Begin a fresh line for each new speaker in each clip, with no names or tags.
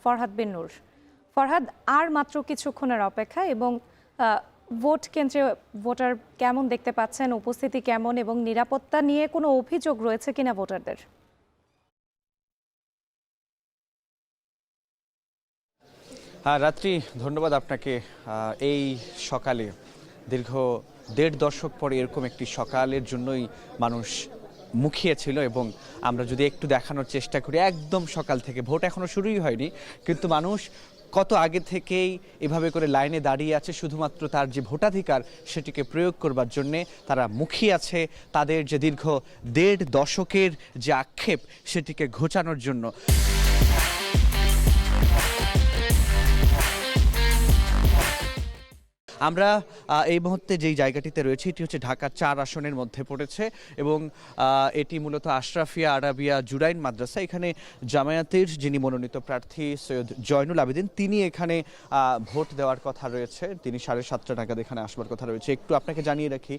ফরহাদ বিন নূর। ফরহাদ, আর মাত্র কিছুক্ষণের অপেক্ষা এবং ভোট কেন্দ্রে ভোটার কেমন দেখতে পাচ্ছেন, উপস্থিতি কেমন এবং নিরাপত্তা নিয়ে কোনো অভিযোগ রয়েছে কিনা ভোটারদের?
রাত্রি, ধন্যবাদ আপনাকে। এই সকালে দীর্ঘ ১.৫ দশক পরে এরকম একটি সকালের জন্যই মানুষ মুখিয়ে ছিল এবং আমরা যদি একটু দেখানোর চেষ্টা করি, একদম সকাল থেকে ভোট এখনো শুরুই হয়নি, কিন্তু মানুষ কত আগে থেকেই এভাবে করে লাইনে দাঁড়িয়ে আছে শুধুমাত্র তার যে ভোটাধিকার সেটিকে প্রয়োগ করবার জন্যে। তারা মুখিয়ে আছে তাদের যে দীর্ঘ ১.৫ দশকের যে আক্ষেপ সেটিকে ঘোচানোর জন্য। আমরা এই মুহূর্তে যেই জায়গাটিতে রয়েছে এটি হচ্ছে ঢাকার ৪ আসনের মধ্যে পড়েছে এবং এটি মূলত আশরাফিয়া আরাবিয়া জুরাইন মাদ্রাসা। এখানে জামায়াতের যিনি মনোনীত প্রার্থী সৈয়দ জয়নুল আবেদিন, তিনি এখানে ভোট দেওয়ার কথা রয়েছে। তিনি 7:30 নাগাদ এখানে আসবার কথা রয়েছে। একটু আপনাকে জানিয়ে রাখি,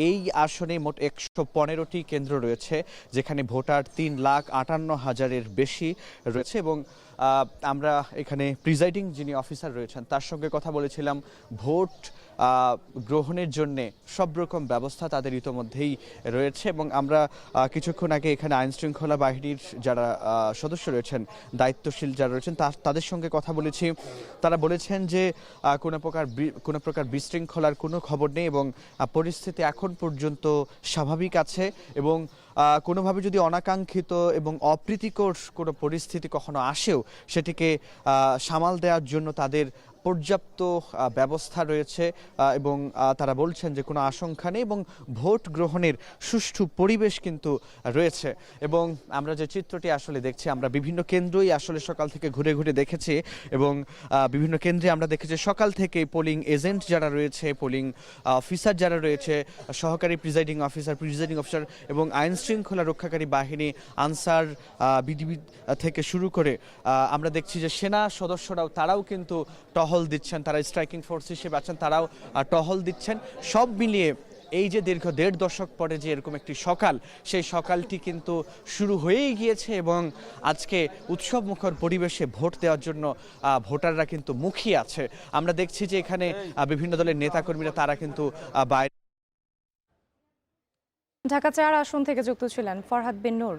এই আসনে মোট ১১৫টি কেন্দ্র রয়েছে, যেখানে ভোটার ৩,৫৮,০০০-এর বেশি রয়েছে এবং আমরা এখানে প্রিজাইডিং যিনি অফিসার রয়েছেন তার সঙ্গে কথা বলেছিলাম। ভোট গ্রহণের জন্যে সব রকম ব্যবস্থা তাদের ইতোমধ্যেই রয়েছে এবং আমরা কিছুক্ষণ আগে এখানে আইনশৃঙ্খলা বাহিনীর যারা সদস্য রয়েছেন, দায়িত্বশীল যারা রয়েছেন তাদের সঙ্গে কথা বলেছি। তারা বলেছেন যে কোনো প্রকার বিশৃঙ্খলার কোনো খবর নেই এবং পরিস্থিতি এখন পর্যন্ত স্বাভাবিক আছে এবং কোনোভাবে যদি অনাকাঙ্ক্ষিত এবং অপ্রীতিকর কোনো পরিস্থিতি কখনো আসেও সেটিকে সামাল দেওয়ার জন্য তাদের পর্যাপ্ত ব্যবস্থা রয়েছে এবং তারা বলছেন যে কোনো আশঙ্কা নেই এবং ভোট গ্রহণের সুষ্ঠু পরিবেশ কিন্তু রয়েছে। এবং আমরা যে চিত্রটি আসলে দেখছি, আমরা বিভিন্ন কেন্দ্রই আসলে সকাল থেকে ঘুরে ঘুরে দেখেছি এবং বিভিন্ন কেন্দ্রে আমরা দেখেছি সকাল থেকে পোলিং এজেন্ট যারা রয়েছে, পোলিং অফিসার যারা রয়েছে, সহকারী প্রিজাইডিং অফিসার এবং আইন শৃঙ্খলা রক্ষাকারী বাহিনী, আনসার, বিডিবি থেকে শুরু করে আমরা দেখছি যে সেনা সদস্যরাও তারাও কিন্তু টহল দিচ্ছেন, তারা স্ট্রাইকিং ফোর্স হিসেবে আছেন, তারাও টহল দিচ্ছেন। সব মিলিয়ে এই যে দীর্ঘ ১.৫ দশক পরে যে এরকম একটি সকাল, সেই সকালটি কিন্তু শুরু হয়েই গিয়েছে এবং আজকে উৎসব মুখর পরিবেশে ভোট দেওয়ার জন্য ভোটাররা কিন্তু মুখিয়ে আছে। আমরা দেখছি যে এখানে বিভিন্ন দলের নেতাকর্মীরা তারা কিন্তু বাইরে।
ঢাকা ৪ আসন থেকে যুক্ত ছিলেন ফরহাদ বিন নূর।